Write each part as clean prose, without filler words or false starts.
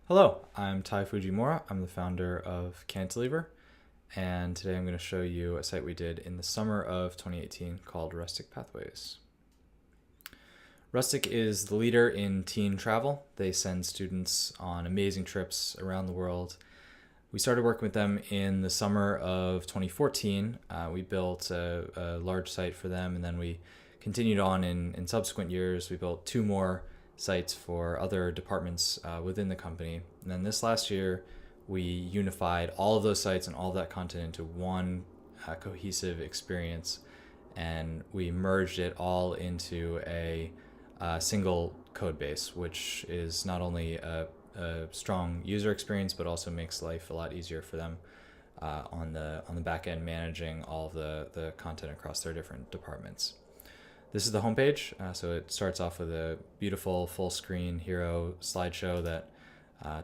Hello, I'm Tai Fujimura. I'm the founder of Cantilever, and today I'm going to show you a site we did in the summer of 2018 called Rustic Pathways. Rustic is the leader in teen travel. They send students on amazing trips around the world. We started working with them in the summer of 2014. We built a large site for them, and then we continued on in subsequent years. We built two more sites for other departments within the company. And then this last year, we unified all of those sites and all of that content into one cohesive experience, and we merged it all into a single code base, which is not only a strong user experience, but also makes life a lot easier for them on the back end, managing all of the content across their different departments. This is the homepage, so it starts off with a beautiful full screen hero slideshow that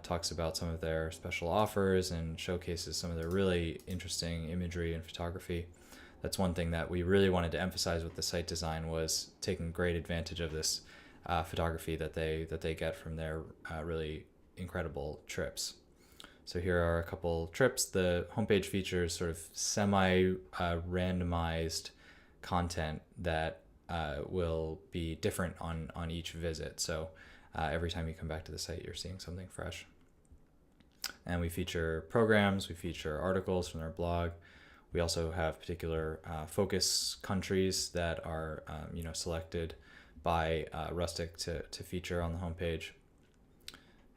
talks about some of their special offers and showcases some of their really interesting imagery and photography. That's one thing that we really wanted to emphasize with the site design, was taking great advantage of this photography that they get from their really incredible trips. So here are a couple trips. The homepage features sort of semi-randomized content that will be different on each visit. So every time you come back to the site, you're seeing something fresh. And we feature programs, we feature articles from their blog. We also have particular focus countries that are selected by Rustic to feature on the homepage.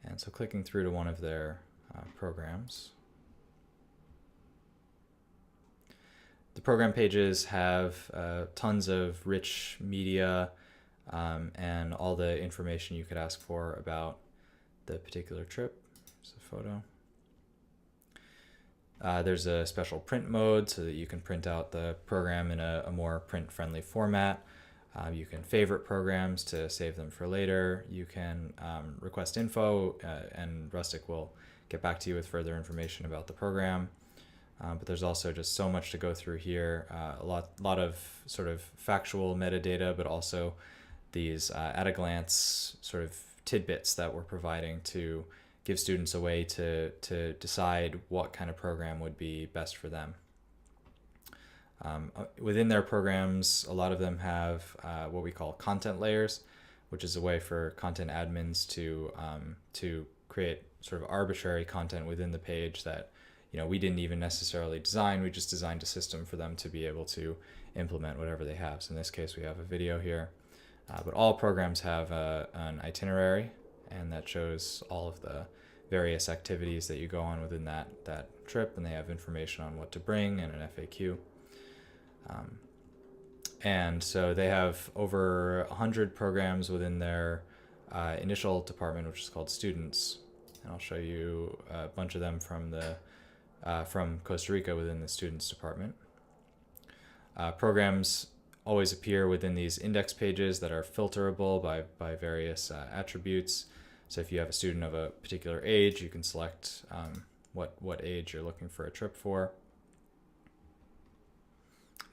And so clicking through to one of their programs. The program pages have tons of rich media and all the information you could ask for about the particular trip. There's a photo. There's a special print mode so that you can print out the program in a more print-friendly format. You can favorite programs to save them for later. You can request info, and Rustic will get back to you with further information about the program. But there's also just so much to go through here. A lot of sort of factual metadata, but also these at a glance sort of tidbits that we're providing to give students a way to decide what kind of program would be best for them. Within their programs, a lot of them have what we call content layers, which is a way for content admins to create sort of arbitrary content within the page that we didn't even necessarily design. We just designed a system for them to be able to implement whatever they have. So in this case, we have a video here, but all programs have an itinerary, and that shows all of the various activities that you go on within that trip, and they have information on what to bring and an FAQ. And so they have over 100 programs within their initial department, which is called Students. And I'll show you a bunch of them from Costa Rica within the Students department. Programs always appear within these index pages that are filterable by various attributes. So if you have a student of a particular age, you can select what age you're looking for a trip for,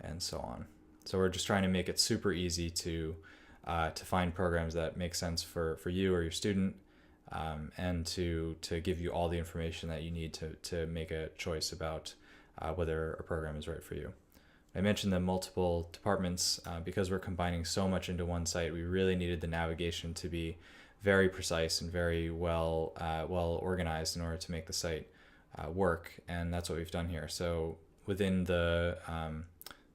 and so on. So we're just trying to make it super easy to find programs that make sense for you or your student, and to give you all the information that you need to make a choice about whether a program is right for you. I mentioned the multiple departments because we're combining so much into one site. We really needed the navigation to be very precise and very well organized in order to make the site work, and that's what we've done here. So within the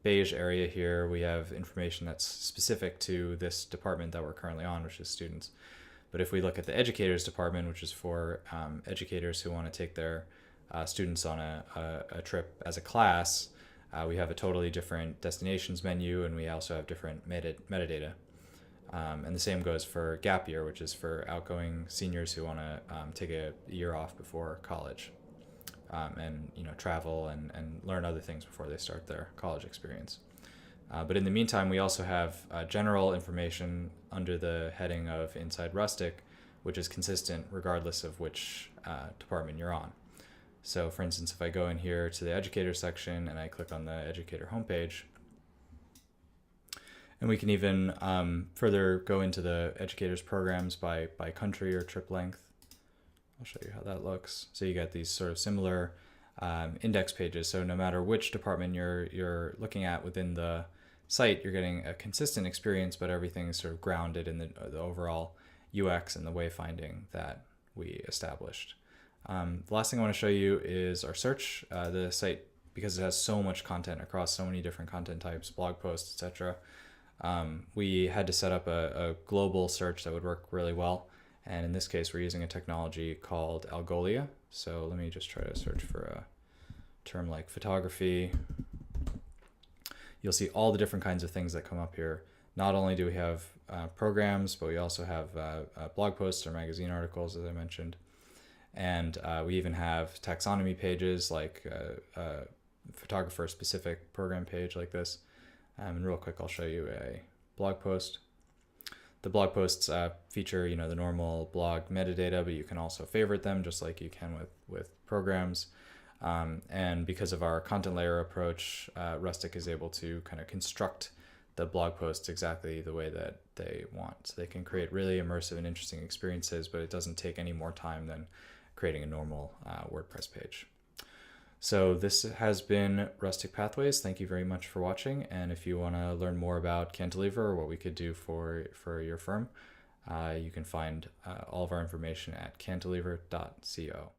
beige area here, we have information that's specific to this department that we're currently on, which is students. But if we look at the educators department, which is for educators who want to take their students on a trip as a class, we have a totally different destinations menu, and we also have different metadata. And the same goes for gap year, which is for outgoing seniors who want to take a year off before college, and travel and learn other things before they start their college experience. But in the meantime, we also have general information under the heading of Inside Rustic, which is consistent regardless of which department you're on. So for instance, if I go in here to the educator section and I click on the educator homepage, and we can even further go into the educators programs by country or trip length. I'll show you how that looks. So you get these sort of similar index pages. So no matter which department you're looking at within the site, you're getting a consistent experience, but everything is sort of grounded in the overall UX and the wayfinding that we established. The last thing I want to show you is our search. The site, because it has so much content across so many different content types, blog posts, etc., we had to set up a global search that would work really well. And in this case, we're using a technology called Algolia. So let me just try to search for a term like photography. You'll see all the different kinds of things that come up here. Not only do we have programs, but we also have blog posts or magazine articles, as I mentioned. And we even have taxonomy pages, like a photographer-specific program page like this. And real quick, I'll show you a blog post. The blog posts feature, the normal blog metadata, but you can also favorite them just like you can with programs. And because of our content layer approach, Rustic is able to kind of construct the blog posts exactly the way that they want. So they can create really immersive and interesting experiences, but it doesn't take any more time than creating a normal WordPress page. So this has been Rustic Pathways. Thank you very much for watching. And if you want to learn more about Cantilever or what we could do for your firm, you can find all of our information at cantilever.co.